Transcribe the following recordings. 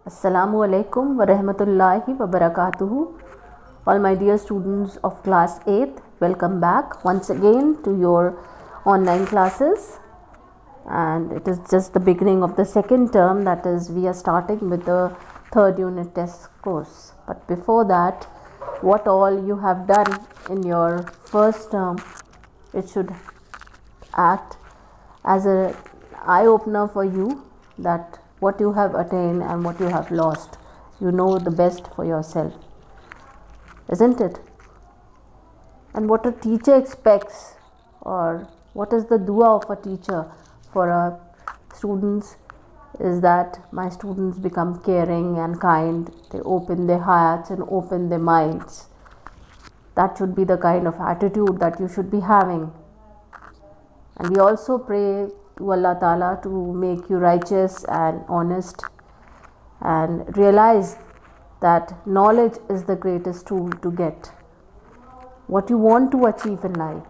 Assalamu alaikum wa rahmatullahi wa barakatuhu. All my dear students of class 8th, welcome back once again to your online classes. And it is just the beginning of the second term, that is, we are starting with the third unit test course. But before that, what all you have done in your first term, it should act as an eye opener for you, that what you have attained and what you have lost, you know the best for yourself, isn't it? And what a teacher expects, or what is the dua of a teacher for our students, is that my students become caring and kind, they open their hearts and open their minds. That should be the kind of attitude that you should be having. And we also pray to Allah Ta'ala to make you righteous and honest, and realize that knowledge is the greatest tool to get what you want to achieve in life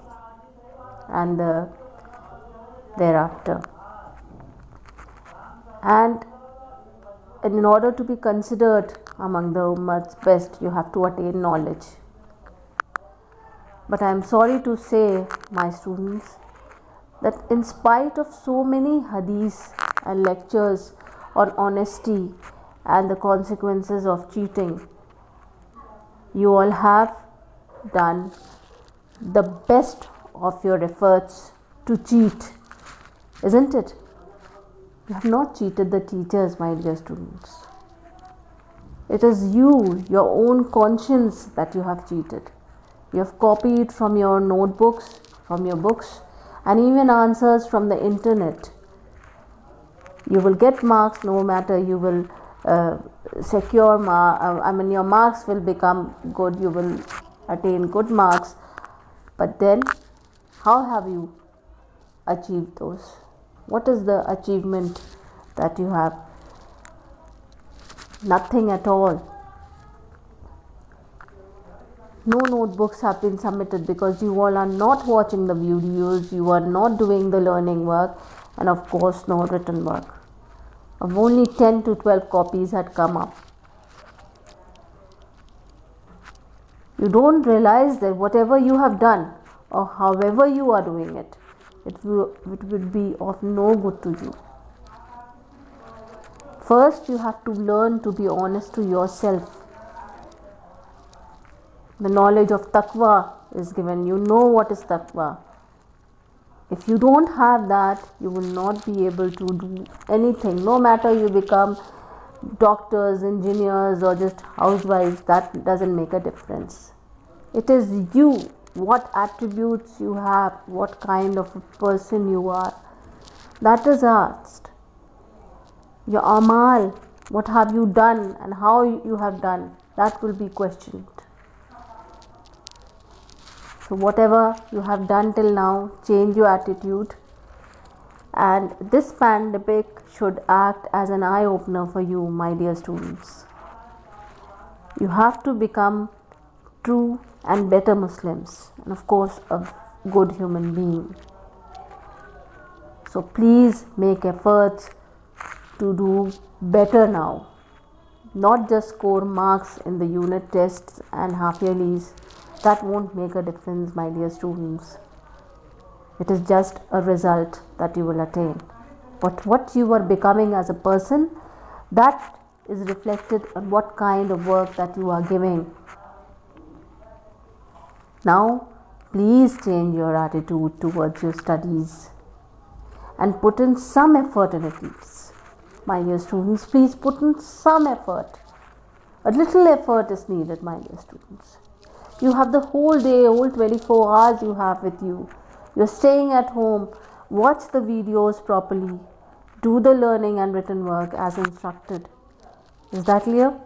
and thereafter. And in order to be considered among the Ummah's best, you have to attain knowledge. But I am sorry to say, my students, that in spite of so many hadiths and lectures on honesty and the consequences of cheating, you all have done the best of your efforts to cheat, isn't it? You have not cheated the teachers, my dear students. It is you, your own conscience, that you have cheated. You have copied from your notebooks, from your books, and even answers from the internet. You will get marks no matter, you will secure your marks will become good, you will attain good marks. But then, how have you achieved those? What is the achievement that you have? Nothing at all. No notebooks have been submitted because you all are not watching the videos, you are not doing the learning work, and of course no written work. Of only 10 to 12 copies had come up. You don't realize that whatever you have done, or however you are doing it, it will be of no good to you. First, you have to learn to be honest to yourself. The knowledge of taqwa is given. You know what is taqwa. If you don't have that, you will not be able to do anything. No matter you become doctors, engineers, or just housewives, that doesn't make a difference. It is you, what attributes you have, what kind of a person you are, that is asked. Your amal, what have you done and how you have done, that will be questioned. So whatever you have done till now, change your attitude, and this pandemic should act as an eye-opener for you, my dear students. You have to become true and better Muslims, and of course a good human being. So please make efforts to do better now, not just score marks in the unit tests and half yearlies. That won't make a difference, my dear students. It is just a result that you will attain. But what you are becoming as a person, that is reflected on what kind of work that you are giving. Now, please change your attitude towards your studies and put in some effort in it, please. My dear students, please put in some effort. A little effort is needed, my dear students. You have the whole day, whole 24 hours you have with you. You're staying at home. Watch the videos properly. Do the learning and written work as instructed. Is that clear?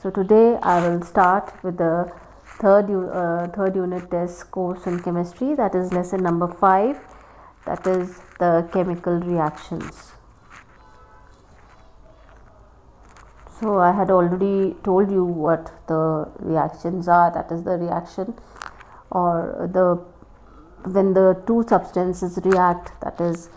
So today I will start with the third unit test course in chemistry. That is lesson number 5. That is the chemical reactions. So I had already told you what the reactions are. That is the reaction, or when the two substances react, that is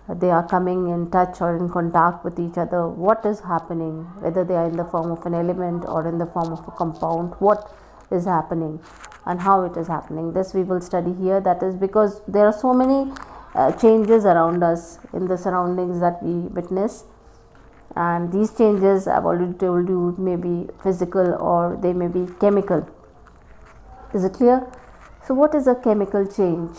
they are coming in touch or in contact with each other, what is happening, whether they are in the form of an element or in the form of a compound, what is happening and how it is happening. This we will study here. That is because there are so many changes around us in the surroundings that we witness, and these changes, I've already told you, may be physical or they may be chemical. Is it clear? So what is a chemical change?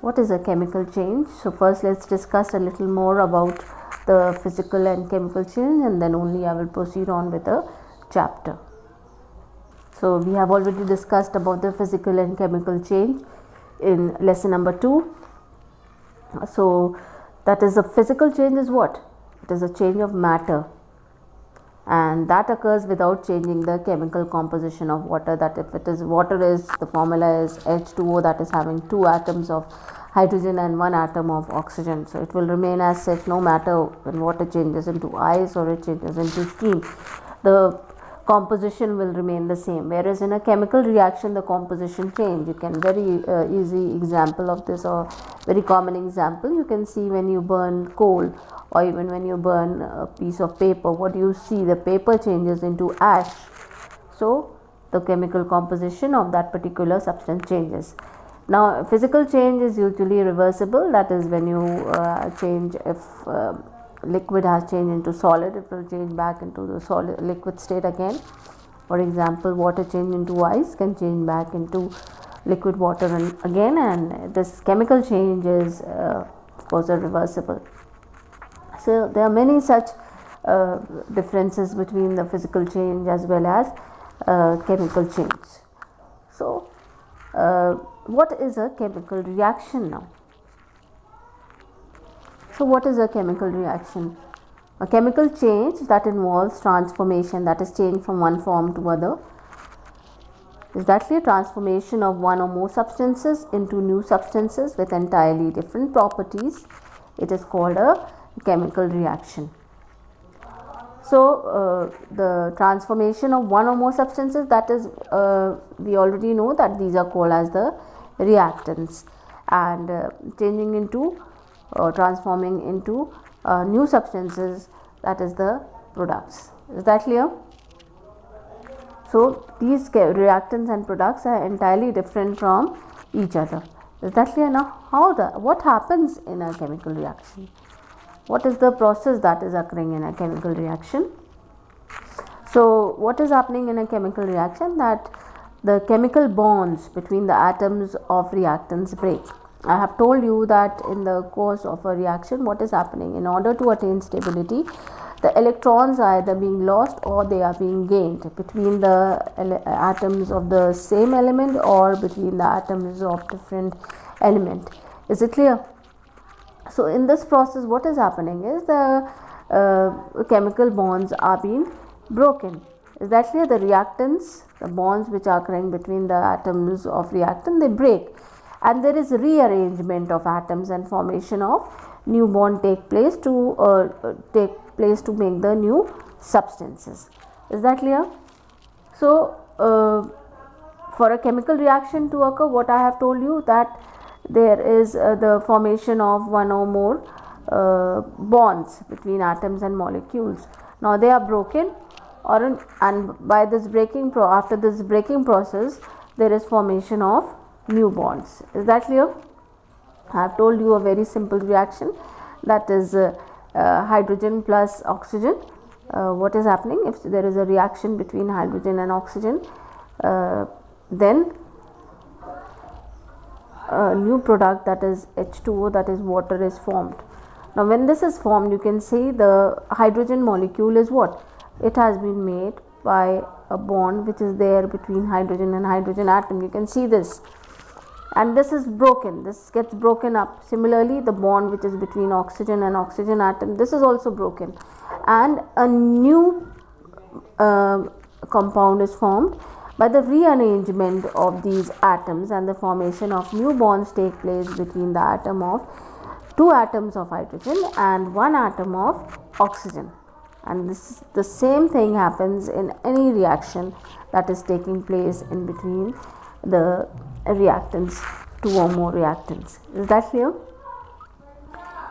What is a chemical change? So first let's discuss a little more about the physical and chemical change, and then only I will proceed on with the chapter. So we have already discussed about the physical and chemical change in lesson number 2. So that is, a physical change is what? It is a change of matter, and that occurs without changing the chemical composition of water. That if it is water, is the formula is H2O, that is having 2 atoms of hydrogen and 1 atom of oxygen. So it will remain as such no matter when water changes into ice or it changes into steam, the composition will remain the same. Whereas in a chemical reaction, the composition change. You can, very easy example of this, or very common example, you can see when you burn coal or even when you burn a piece of paper, what do you see? The paper changes into ash. So the chemical composition of that particular substance changes. Now physical change is usually reversible. That is, when you change, if liquid has changed into solid, it will change back into the solid liquid state again. For example, water change into ice can change back into liquid water again, and this chemical change is of course reversible. So there are many such differences between the physical change as well as chemical change. So what is a chemical reaction now? So what is a chemical reaction? A chemical change that involves transformation, that is change from one form to other, is actually a transformation of one or more substances into new substances with entirely different properties. It is called a chemical reaction. So the transformation of one or more substances, that is, we already know that these are called as the reactants, and changing into transforming into new substances, that is the products. Is that clear? So these reactants and products are entirely different from each other. Is that clear? Now what happens in a chemical reaction? What is the process that is occurring in a chemical reaction? So what is happening in a chemical reaction? That the chemical bonds between the atoms of reactants break. I have told you that in the course of a reaction, what is happening? In order to attain stability, the electrons are either being lost or they are being gained between the atoms of the same element or between the atoms of different element. Is it clear? So in this process, what is happening is the chemical bonds are being broken. Is that clear? The reactants, the bonds which are occurring between the atoms of reactant, they break, and there is rearrangement of atoms and formation of new bond take place to make the new substances. Is that clear? So for a chemical reaction to occur, what I have told you, that there is the formation of one or more bonds between atoms and molecules. Now they are broken, and by this breaking after this breaking process, there is formation of new bonds. Is that clear? I have told you a very simple reaction, that is hydrogen plus oxygen. What is happening if there is a reaction between hydrogen and oxygen? Then a new product, that is H2O, that is water, is formed. Now when this is formed, you can see the hydrogen molecule is what? It has been made by a bond which is there between hydrogen and hydrogen atom. You can see this, and this is broken, this gets broken up. Similarly, the bond which is between oxygen and oxygen atom, this is also broken, and a new compound is formed. By the rearrangement of these atoms and the formation of new bonds take place between the atom of 2 atoms of hydrogen and 1 atom of oxygen. And the same thing happens in any reaction that is taking place in between the reactants, 2 or more reactants. Is that clear?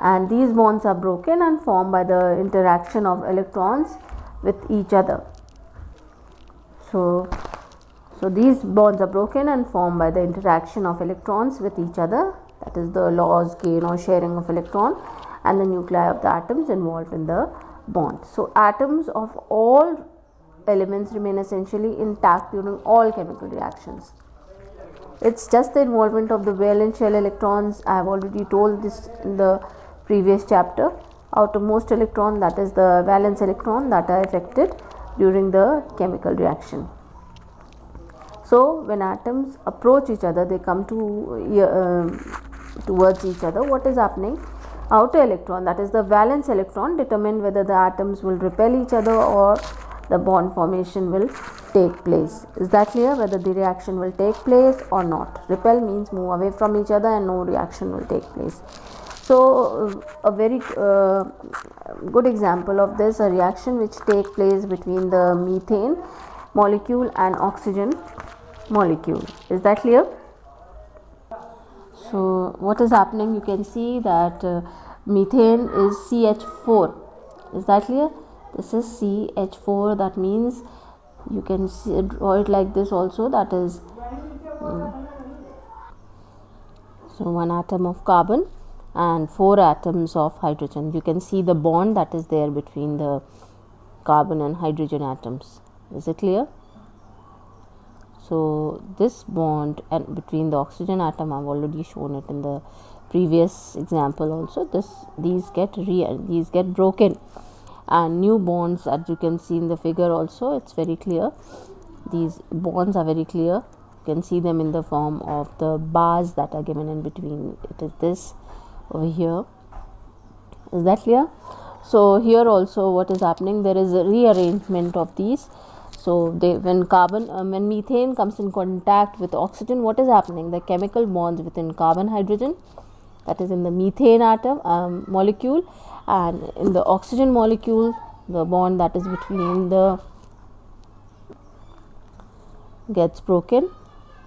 and these bonds are broken and formed by the interaction of electrons with each other. So these bonds are broken and formed by the interaction of electrons with each other, that is the loss, gain or sharing of electron and the nuclei of the atoms involved in the bond. So atoms of all elements remain essentially intact during all chemical reactions. It's just the involvement of the valence shell electrons. I have already told this in the previous chapter. Outermost electron, that is the valence electron, that are affected during the chemical reaction. So when atoms approach each other, they come towards each other. What is happening? Outer electron, that is the valence electron, determine whether the atoms will repel each other or the bond formation will take place. Is that clear? Whether the reaction will take place or not. Repel means move away from each other and no reaction will take place. So a very good example of this, a reaction which take place between the methane molecule and oxygen molecule. Is that clear? So what is happening? You can see that methane is CH4. Is that clear? This is CH4. That means you can draw it like this also. That is so one atom of carbon and 4 atoms of hydrogen. You can see the bond that is there between the carbon and hydrogen atoms. Is it clear? So this bond and between the oxygen atom, I have already shown it in the previous example also. These get broken and new bonds, as you can see in the figure also, it's very clear. These bonds are very clear. You can see them in the form of the bars that are given in between. It is this over here. Is that clear? So here also what is happening, there is a rearrangement of these. So when methane comes in contact with oxygen, what is happening? The chemical bonds within carbon hydrogen, that is in the methane atom molecule, and in the oxygen molecule, the bond that is between the gets broken.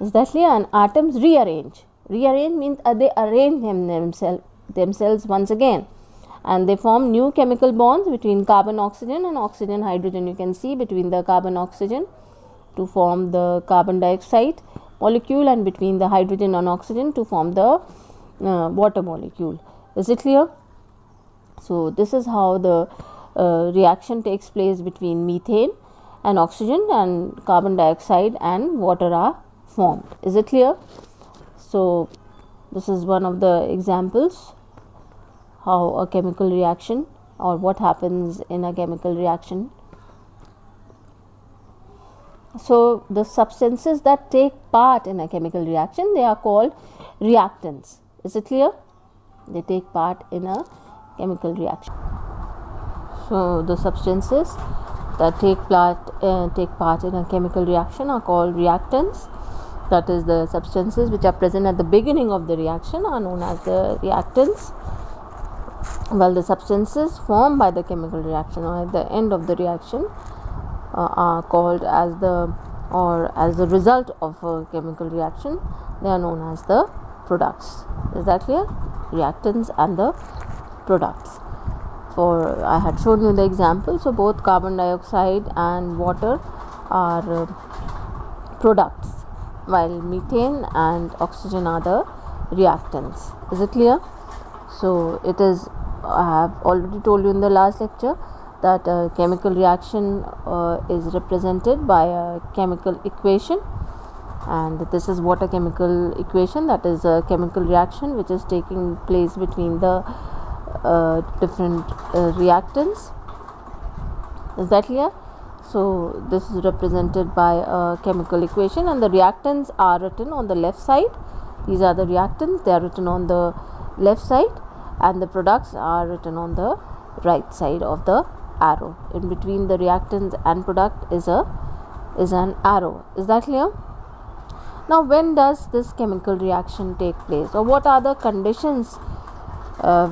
Is that clear? And atoms rearrange. Rearrange means they arrange themselves once again, and they form new chemical bonds between carbon oxygen and oxygen hydrogen. You can see between the carbon oxygen to form the carbon dioxide molecule, and between the hydrogen and oxygen to form the water molecule. Is it clear? So this is how the reaction takes place between methane and oxygen, and carbon dioxide and water are formed. Is it clear? So this is one of the examples how a chemical reaction, or what happens in a chemical reaction. So the substances that take part in a chemical reaction, they are called reactants. Is it clear? They take part in a chemical reaction. So the substances that take part in a chemical reaction are called reactants. That is, the substances which are present at the beginning of the reaction are known as the reactants, while the substances formed by the chemical reaction or at the end of the reaction are called as the result of a chemical reaction, they are known as the products. Is that clear? Reactants and the products. For I had shown you the example. So both carbon dioxide and water are products, while methane and oxygen are the reactants. Is it clear? So it is, I have already told you in the last lecture that a chemical reaction is represented by a chemical equation, and this is what a chemical equation, that is a chemical reaction which is taking place between the different reactants. Is that clear? So this is represented by a chemical equation, and the reactants are written on the left side. These are the reactants, they are written on the left side, and the products are written on the right side of the arrow. In between the reactants and product is an arrow. Is that clear? Now when does this chemical reaction take place, or what are the conditions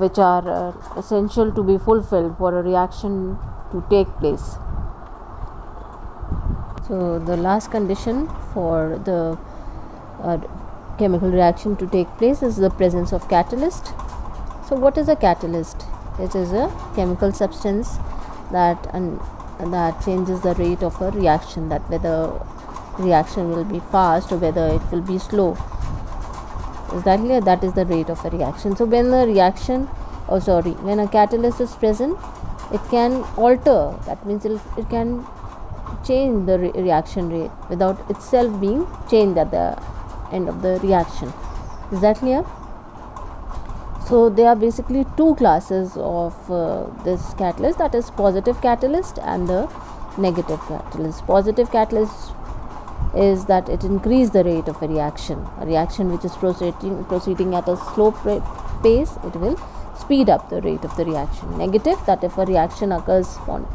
which are essential to be fulfilled for a reaction to take place? So the last condition for the chemical reaction to take place is the presence of catalyst. So what is a catalyst? It is a chemical substance that changes the rate of a reaction, that whether reaction will be fast or whether it will be slow. Is that clear? That is the rate of a reaction. So when when a catalyst is present, it can alter, that means it can change the reaction rate without itself being changed at the end of the reaction. Is that clear? So there are basically two classes of this catalyst, that is positive catalyst and the negative catalyst. Positive catalyst is that it increases the rate of a reaction which is proceeding at a slow pace, it will speed up the rate of the reaction. Negative, that if a reaction occurs on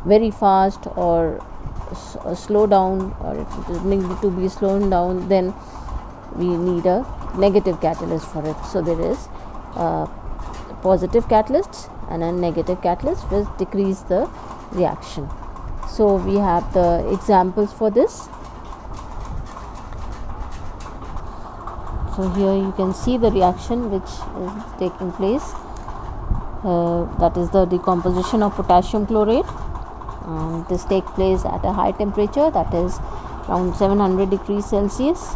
very fast or slow down, or it needs to be slowed down, then we need a negative catalyst for it. So there is a positive catalyst and a negative catalyst which decrease the reaction. So we have the examples for this. So here you can see the reaction which is taking place, that is the decomposition of potassium chlorate. This takes place at a high temperature, that is around 300 degrees Celsius.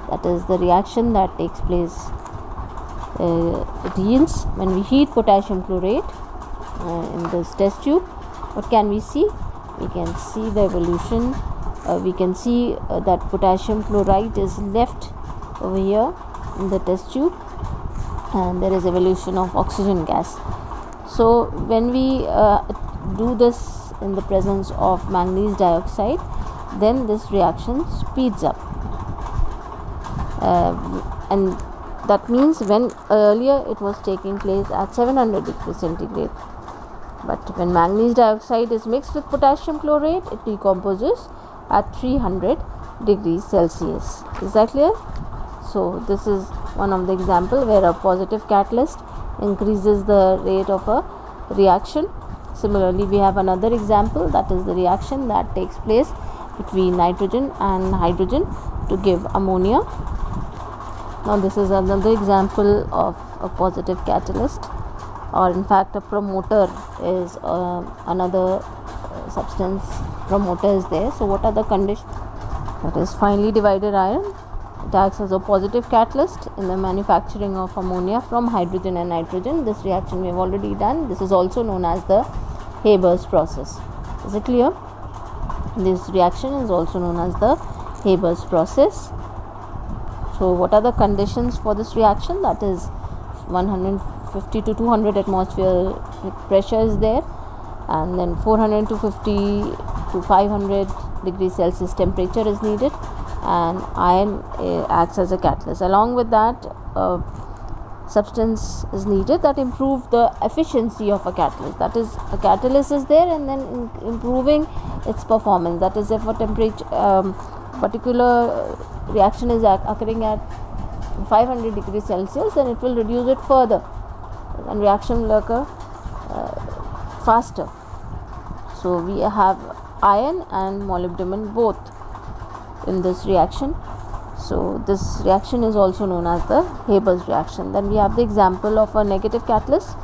That is the reaction that takes place. It yields when we heat potassium chlorate in this test tube. What can we see? We can see the evolution. We can see that potassium chloride is left over here in the test tube, and there is evolution of oxygen gas. So when we do this in the presence of manganese dioxide, then this reaction speeds up, and that means when earlier it was taking place at 700 degrees centigrade, but when manganese dioxide is mixed with potassium chlorate, it decomposes at 300 degrees Celsius. Is that clear? So this is one of the example where a positive catalyst increases the rate of a reaction. Similarly, we have another example, that is the reaction that takes place between nitrogen and hydrogen to give ammonia. Now this is another example of a positive catalyst, or in fact a promoter is another substance. Promoter is there. So what are the conditions? That is finely divided iron. It acts as a positive catalyst in the manufacturing of ammonia from hydrogen and nitrogen. This reaction we have already done. This is also known as the Haber's process. Is it clear? This reaction is also known as the Haber's process. So what are the conditions for this reaction? That is 150 to 200 atmosphere pressure is there, and then 400 to 50 to 500 degrees Celsius temperature is needed, and iron acts as a catalyst. Along with that, substance is needed that improve the efficiency of a catalyst. That is, a catalyst is there and then improving its performance. That is, if a temperature particular reaction is occurring at 500 degrees Celsius, then it will reduce it further and reaction will occur faster. So we have iron and molybdenum both in this reaction. So this reaction is also known as the Haber's reaction. Then we have the example of a negative catalyst,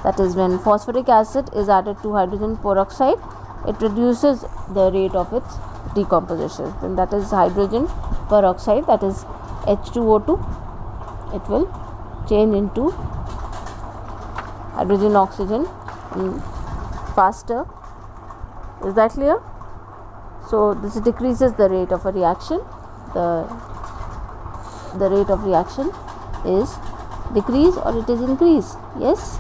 that is when phosphoric acid is added to hydrogen peroxide, it reduces the rate of its decomposition. Then that is hydrogen peroxide, that is H2O2, it will change into hydrogen oxygen faster. Is that clear? So this decreases the rate of a reaction. The rate of reaction is decrease or it is increase. Yes,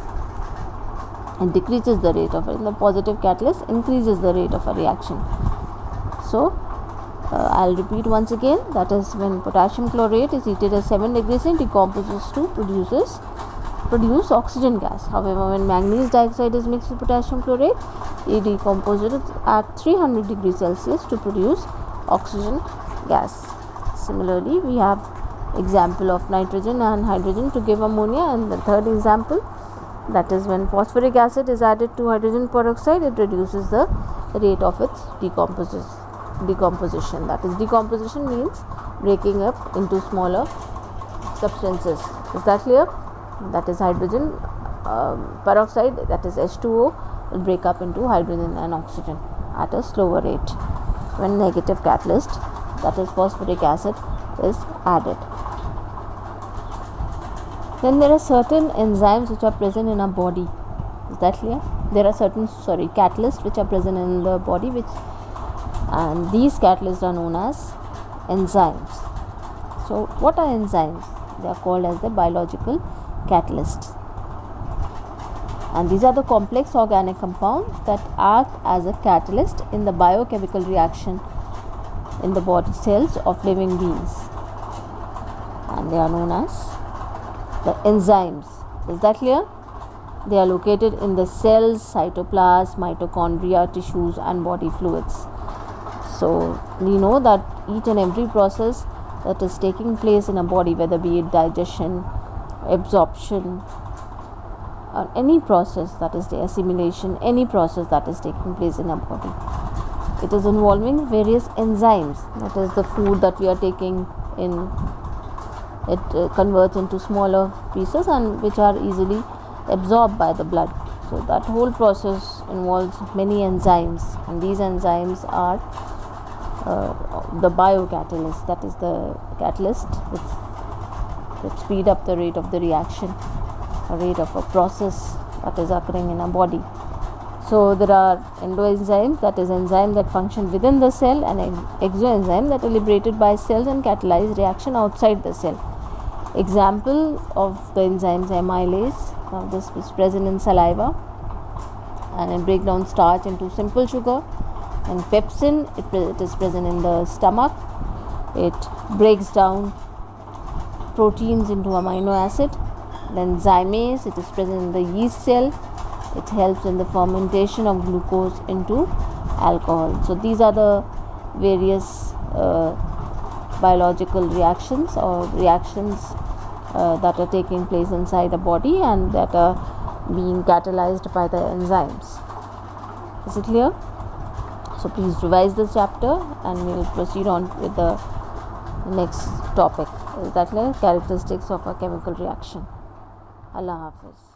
it decreases the rate of it. In the positive catalyst increases the rate of a reaction. So I'll repeat once again, that is when potassium chlorate is heated at 7 degrees and decomposes to produce oxygen gas. However, when manganese dioxide is mixed with potassium chlorate, it decomposes at 300 degrees Celsius to produce oxygen gas. Similarly, we have example of nitrogen and hydrogen to give ammonia, and the third example, that is when phosphoric acid is added to hydrogen peroxide, it reduces the rate of its decomposition. That is, decomposition means breaking up into smaller substances. Is that clear? That is hydrogen peroxide, that is H2O, will break up into hydrogen and oxygen at a slower rate when negative catalyst, that is phosphoric acid, is added. Then there are certain enzymes which are present in our body. Is that clear? There are certain catalysts which are present in the body, and these catalysts are known as enzymes. So what are enzymes? They are called as the biological catalysts, and these are the complex organic compounds that act as a catalyst in the biochemical reaction in the body cells of living beings, and they are known as the enzymes. Is that clear? They are located in the cells, cytoplasm, mitochondria, tissues and body fluids. So we know that each and every process that is taking place in a body, whether be it digestion, absorption, or any process that is the assimilation, any process that is taking place in a body, it is involving various enzymes. That is the food that we are taking in, it converts into smaller pieces and which are easily absorbed by the blood. So that whole process involves many enzymes, and these enzymes are the biocatalyst, that is the catalyst which speed up the rate of the reaction, or rate of a process that is occurring in a body. So there are endoenzymes, that is enzyme that function within the cell, and exoenzyme that are liberated by cells and catalyze reaction outside the cell. Example of the enzymes: amylase, now this is present in saliva and it breaks down starch into simple sugar, and pepsin, it is present in the stomach, it breaks down proteins into amino acid. Then zymase, it is present in the yeast cell, it helps in the fermentation of glucose into alcohol. So these are the various biological reactions or reactions that are taking place inside the body and that are being catalyzed by the enzymes. Is it clear? So please revise this chapter and we will proceed on with the next topic. Is that clear? Characteristics of a chemical reaction. Allah Hafiz.